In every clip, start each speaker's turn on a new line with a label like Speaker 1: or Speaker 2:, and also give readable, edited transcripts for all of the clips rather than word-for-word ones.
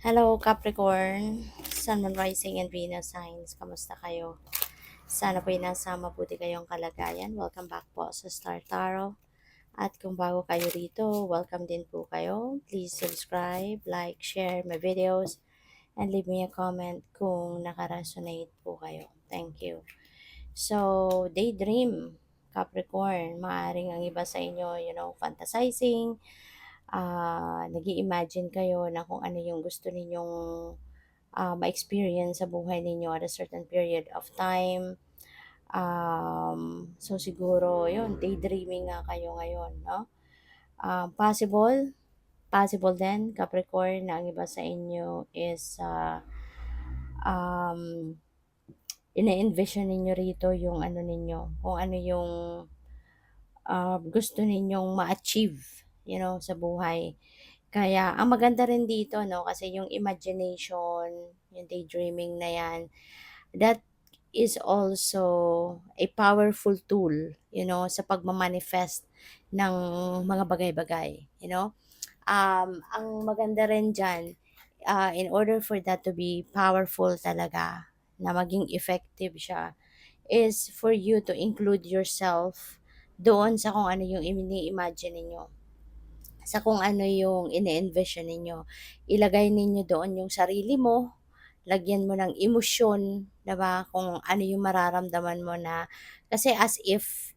Speaker 1: Hello Capricorn, Sun, Moon, Rising, and Venus signs. Kamusta kayo? Sana po'y nasa mabuti kayong kalagayan. Welcome back po sa Star Tarot. At kung bago kayo rito, welcome din po kayo. Please subscribe, like, share my videos, and leave me a comment kung nakaresonate po kayo. Thank you. So, daydream, Capricorn, maaring ang iba sa inyo, fantasizing, nag-i-imagine kayo na kung ano yung gusto ninyong ma-experience sa buhay ninyo at a certain period of time. So siguro, yun, daydreaming nga kayo ngayon, no? Possible din, Capricorn, na ang iba sa inyo is um, ina-envision ninyo rito yung ano ninyo, kung ano yung gusto ninyong ma-achieve, sa buhay. Kaya, ang maganda rin dito, no, kasi yung imagination, yung daydreaming na yan, that is also a powerful tool, sa pagmamanifest ng mga bagay-bagay. Ang maganda rin dyan, in order for that to be powerful talaga, na maging effective siya, is for you to include yourself doon sa kung ano yung ini-imagine ninyo, sa kung ano yung ini-envision ninyo. Ilagay ninyo doon yung sarili mo, lagyan mo ng emosyon, 'di ba? Kung ano yung mararamdaman mo na kasi as if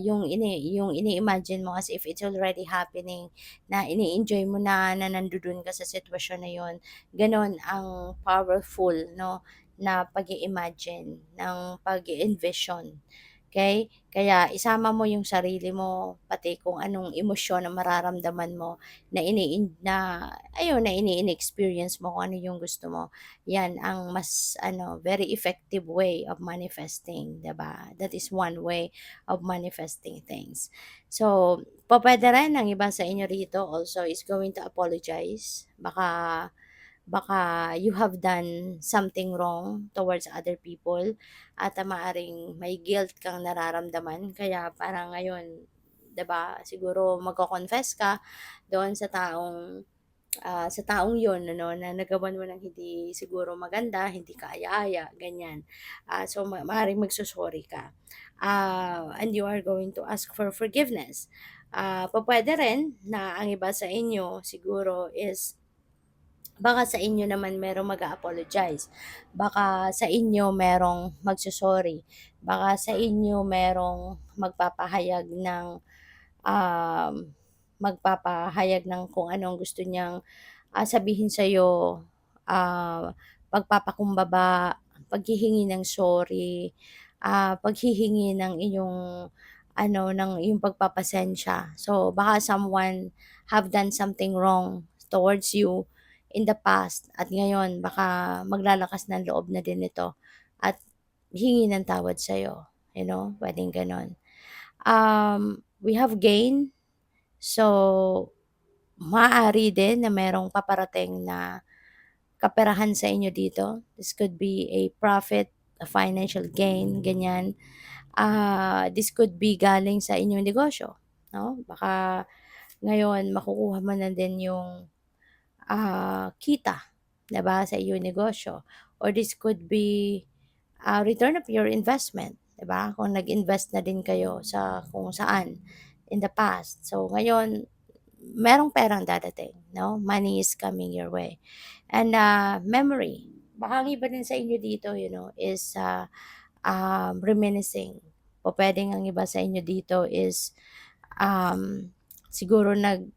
Speaker 1: yung ini-imagine mo as if it's already happening, na ini-enjoy mo na nandoon ka sa sitwasyon na yon. Ganon ang powerful, no, na pag-i-imagine, ng pag-i-envision. Okay? Kaya isama mo yung sarili mo, pati kung anong emosyon ang mararamdaman mo na ini-experience mo, kung ano yung gusto mo. Yan ang mas very effective way of manifesting, 'di ba? That is one way of manifesting things. So, pwede rin ang iba sa inyo rito also is going to apologize. Baka you have done something wrong towards other people, at maaring may guilt kang nararamdaman, kaya parang ngayon, 'di ba, siguro magko-confess ka doon sa taong 'yon, ano, na nagawan mo ng hindi siguro maganda, hindi kaaya-aya, ganyan. So maaaring magso-sorry ka. And you are going to ask for forgiveness. Pupuwede rin na ang iba sa inyo siguro is baka sa inyo naman merong mag-a-apologize, baka sa inyo merong magso-sorry, baka sa inyo merong um, magpapahayag ng kung anong gusto niyang sabihin sa'yo, pagpapakumbaba, paghihingi ng sorry, paghihingi ng ng iyong pagpapasensya. So, baka someone have done something wrong towards you in the past, at ngayon baka maglalakas ng loob na din ito at hingi ng tawad sa'yo. Pwedeng ganon. We have gain. So, maaari din na merong paparating na kaperahan sa inyo dito. This could be a profit, a financial gain, ganyan. This could be galing sa inyong negosyo, no? Baka ngayon makukuha mo na din yung kita, 'di ba, sa iyong negosyo. Or this could be return of your investment, 'di ba? Kung nag-invest na din kayo sa kung saan in the past. So ngayon merong perang dadating, no? Money is coming your way. And memory. Baka ang iba din sa inyo dito, is reminiscing. O pwedeng ang iba sa inyo dito is um, siguro nag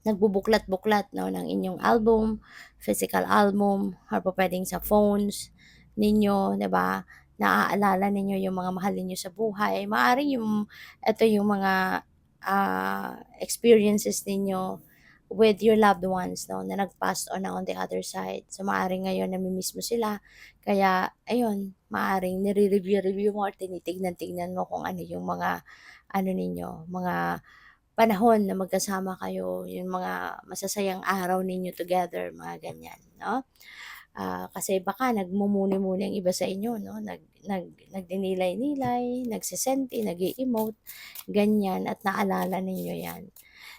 Speaker 1: nagbubuklat-buklat, no, ng inyong album, physical album, or po pwedeng sa phones ninyo, 'di ba? Naaalala ninyo yung mga mahal ninyo sa buhay. Maaari ito yung mga experiences ninyo with your loved ones, no, na nag-pass on the other side. So maaring ngayon nami-miss mo sila. Kaya ayun, maaring nire-review mo or tinitignan-tignan mo kung ano yung mga mga panahon na magkasama kayo, yung mga masasayang araw ninyo together, mga ganyan, 'no? Kasi baka nagmumuni-muni ang iba sa inyo, 'no, nagdinilay-nilay, nagsesenti, nag-e-emote, ganyan, at naalala ninyo 'yan.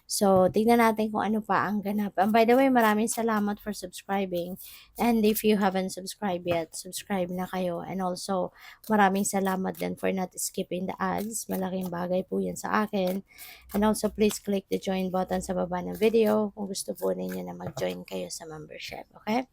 Speaker 1: So, tignan natin kung ano pa ang ganap. And by the way, maraming salamat for subscribing. And if you haven't subscribed yet, subscribe na kayo. And also, maraming salamat din for not skipping the ads. Malaking bagay po yan sa akin. And also, please click the join button sa baba ng video kung gusto po ninyo na mag-join kayo sa membership. Okay?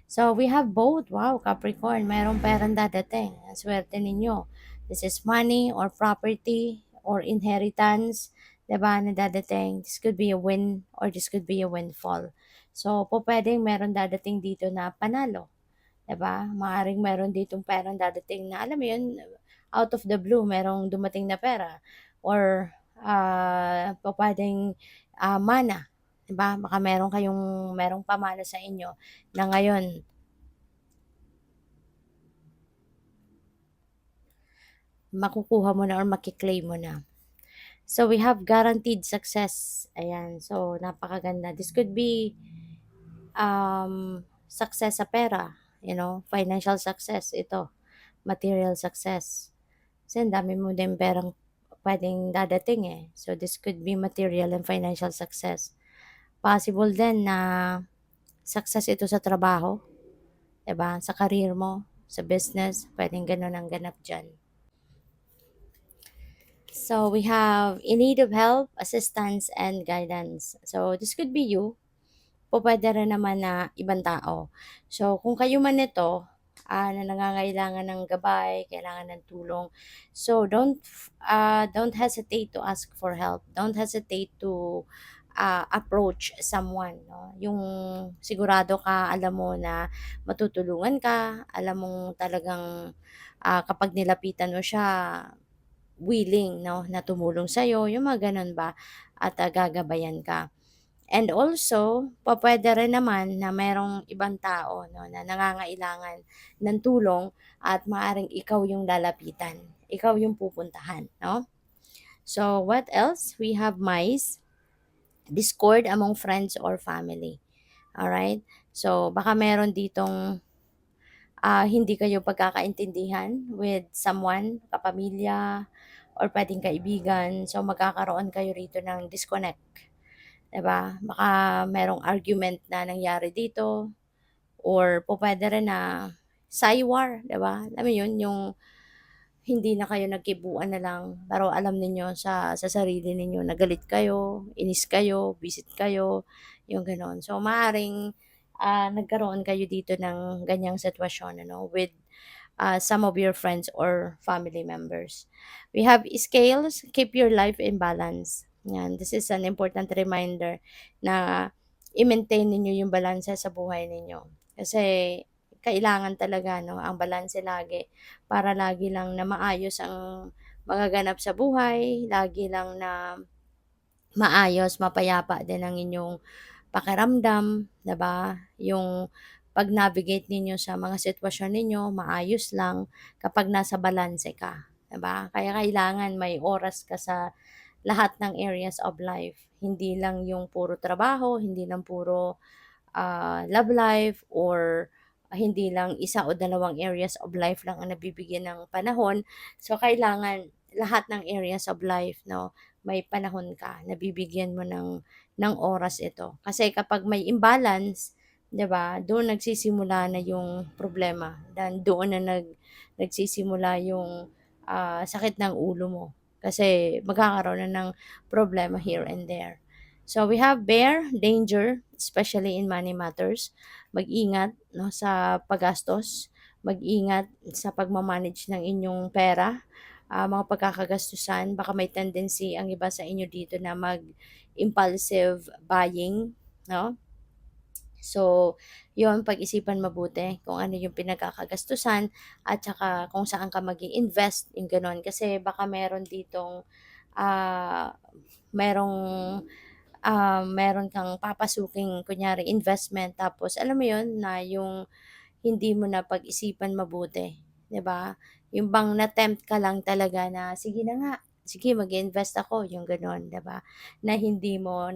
Speaker 1: So, we have both. Wow, Capricorn, mayroong perang dadating. Ang swerte ninyo. This is money or property or inheritance, diba, na dadating. This could be a win or this could be a windfall. So, po pwedeng meron dadating dito na panalo. Diba? Maaring meron ditong perang dadating na, alam mo yun, out of the blue, merong dumating na pera. Or, po pwedeng mana. Diba? Baka merong pamana sa inyo na ngayon makukuha mo na or makiklaim mo na. So, we have guaranteed success. Ayan. So, napakaganda. This could be success sa pera. You know, financial success. Ito, material success. Kasi ang dami mo din perang pwedeng dadating eh. So, this could be material and financial success. Possible din na success ito sa trabaho. Diba? Sa career mo, sa business. Pwedeng ganun ang ganap dyan. So, we have in need of help, assistance, and guidance. So, this could be you. Pwede rin naman na ibang tao. So, kung kayo man ito, na nangangailangan ng gabay, kailangan ng tulong, so don't hesitate to ask for help. Don't hesitate to approach someone. No? Yung sigurado ka, alam mo na matutulungan ka, alam mong talagang kapag nilapitan mo siya, willing, no, na tumulong sa'yo, yung mga ganun ba, at gagabayan ka. And also, pupuwede rin naman na merong ibang tao, no, na nangangailangan ng tulong at maaaring ikaw yung lalapitan, ikaw yung pupuntahan, no? So, what else? We have mice, discord among friends or family. Alright? So, baka meron ditong hindi kayo pagkakaintindihan with someone, kapamilya, or pwedeng kaibigan. So, magkakaroon kayo rito ng disconnect. 'Di ba? Baka merong argument na nangyari dito or pupuwede rin na cywar, 'di ba? Alam mo 'yun, yung hindi na kayo nagkibuan na lang pero alam ninyo sa sarili ninyo na galit kayo, inis kayo, visit kayo, yung gano'n. So, maaaring nagkaroon kayo dito ng ganyang sitwasyon ano, with some of your friends or family members. We have scales, keep your life in balance. Yan, this is an important reminder na i-maintain ninyo yung balanse sa buhay ninyo. Kasi kailangan talaga no, ang balanse lagi para lagi lang na maayos ang magaganap sa buhay, lagi lang na maayos, mapayapa din ang inyong pakiramdam, 'di ba? Yung pag-navigate ninyo sa mga sitwasyon ninyo, maayos lang kapag nasa balanse ka, 'di ba? Kaya kailangan may oras ka sa lahat ng areas of life. Hindi lang yung puro trabaho, hindi lang puro love life or hindi lang isa o dalawang areas of life lang ang nabibigyan ng panahon. So, kailangan lahat ng areas of life, no, may panahon ka, nabibigyan mo ng oras ito. Kasi kapag may imbalance, 'di ba, doon nagsisimula na yung problema. Dan doon na nagsisimula yung sakit ng ulo mo. Kasi magkakaroon na ng problema here and there. So we have bear, danger, especially in money matters. Mag-ingat no, sa paggastos, mag-ingat sa pagmamanage ng inyong pera, mga pagkakagastusan. Baka may tendency ang iba sa inyo dito na mag-impulsive buying, no? So, yon pag-isipan mabuti kung ano yung pinagkakagastusan at saka kung saan ka mag invest yung gano'n. Kasi baka meron ditong, ah, merong meron kang papasuking kunyari investment tapos alam mo yun na yung hindi mo na pag isipan mabuti, 'di ba? Yung bang na-tempt ka lang talaga na, "Sige na nga, sige mag-invest ako," yung gano'n, 'di ba? Na hindi mo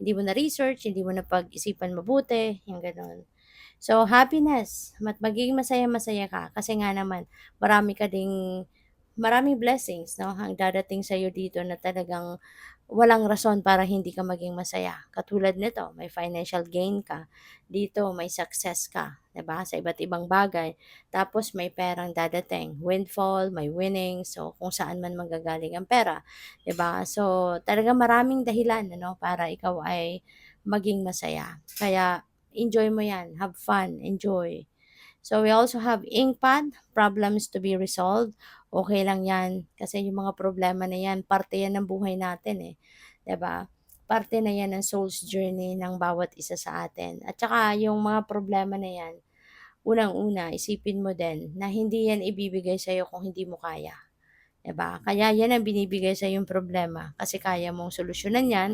Speaker 1: na-research, hindi mo napag-isipan mabuti, yung gano'n. So, happiness, magiging masaya-masaya ka kasi nga naman maraming blessings 'no, ang dadating sa'yo dito na talagang walang rason para hindi ka maging masaya. Katulad nito, may financial gain ka, dito may success ka, 'di ba, sa iba't ibang bagay. Tapos may perang dadating, windfall, may winnings, so kung saan man manggagaling ang pera, 'di ba? So, talagang maraming dahilan ano para ikaw ay maging masaya. Kaya enjoy mo 'yan, have fun, enjoy. So, we also have inkpad, problems to be resolved. Okay lang 'yan, kasi yung mga problema na 'yan, parte 'yan ng buhay natin, eh, 'di ba? Parte na 'yan ng soul's journey ng bawat isa sa atin. At saka yung mga problema na 'yan, unang-una isipin mo din na hindi 'yan ibibigay sa'yo kung hindi mo kaya, 'di ba? Kaya 'yan ang binibigay sa yung problema kasi kaya mong solusyonan 'yan,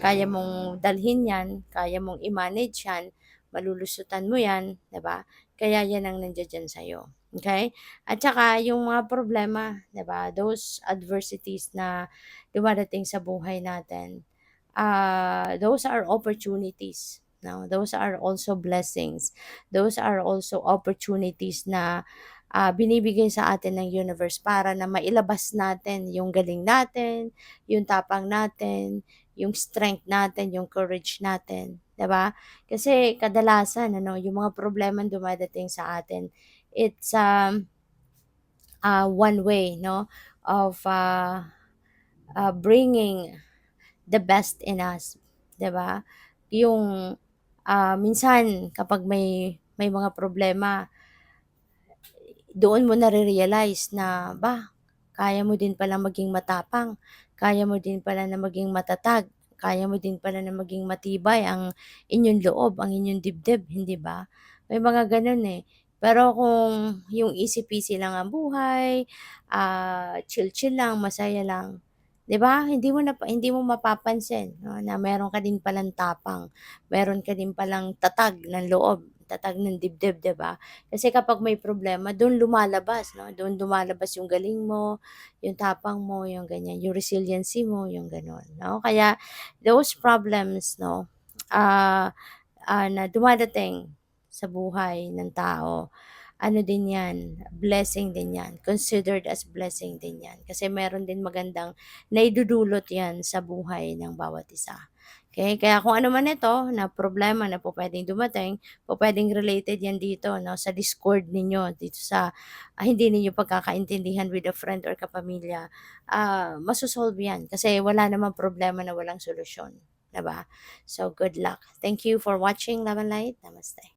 Speaker 1: kaya mong dalhin 'yan, kaya mong i-manage 'yan, malulusutan mo 'yan, 'di ba? Kaya 'yan ang nandiya-diyan sa'yo, okey? At saka yung mga problema, 'di ba, those adversities na dumadating sa buhay natin, those are opportunities, 'no? Those are also blessings. Those are also opportunities na binibigay sa atin ng universe para na mailabas natin yung galing natin, yung tapang natin, yung strength natin, yung courage natin, 'di ba? Kasi kadalasan ano, yung mga problemang dumadating sa atin, it's, one way 'no, of, bringing the best in us, 'di ba? Yung, minsan kapag may mga problema doon mo nare-realize na, "Ba, kaya mo din pala maging matapang, kaya mo din pala na maging matatag, kaya mo din pala na maging matibay ang inyong loob, ang inyong dibdib." Hindi ba? May mga gano'n, eh. Pero kung yung easy-peasy lang ang buhay, chill-chill lang, masaya lang, 'di ba? Hindi mo mapapansin 'no, na meron ka din palang tapang, meron ka din palang tatag ng loob, tatag ng dibdib, 'di ba? Kasi kapag may problema dun lumalabas 'no, dun lumalabas yung galing mo, yung tapang mo, yung ganyan, yung resiliency mo, yung gano'n 'no. Kaya those problems 'no, ah, na dumadating sa buhay ng tao, ano din 'yan, blessing din 'yan, considered as blessing din 'yan. Kasi meron din magandang naidudulot 'yan sa buhay ng bawat isa. Okay, kaya kung ano man ito na problema na pupuwedeng dumating, pupuwedeng related 'yan dito 'no, sa discord ninyo, dito sa, hindi ninyo pagkakaintindihan with a friend or kapamilya, maso-solve 'yan kasi wala namang problema na walang solusyon, 'di ba? So, good luck. Thank you for watching Love and Light. Namaste.